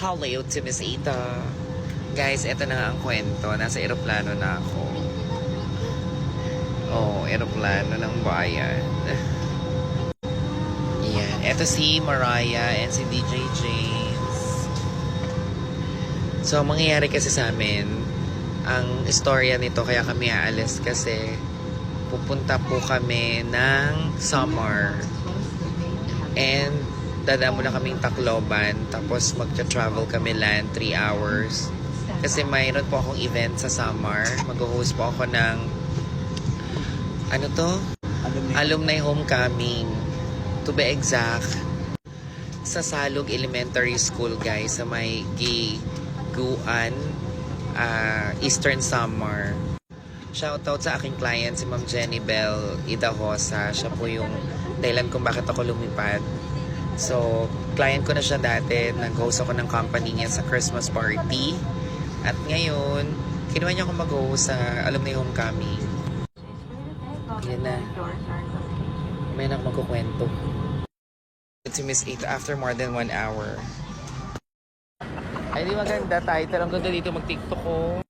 Hello to Miss Ita. Guys, eto na nga ang kwento. Nasa eroplano na ako. Oh, eroplano ng bayan. Yan. Eto si Mariah and si DJ James. So, ang mangyayari kasi sa amin, ang istorya nito kaya kami aalis kasi pupunta po kami ng summer. And dadaan muna kaming Tacloban, tapos magta-travel kami land 3 hours. Kasi mayroon po akong event sa summer. Mag-host po ako ng ano to? Alumni homecoming. To be exact, sa Salug Elementary School, guys, sa may Giguan, Eastern Samar. Shoutout sa aking client, si Ma'am Jenny Bell Idahosa. Siya po yung dahilan kung bakit ako lumipad. So, client ko na siya dati. Nag-host ako ng company niya sa Christmas party. At ngayon, kinuha niya ako mag-host sa alumni homecoming. Yan na. May na ako magkukwento. Si Miss 8 after more than 1 hour. Ay, di maganda title. Ang ganda dito mag-tiktok ko.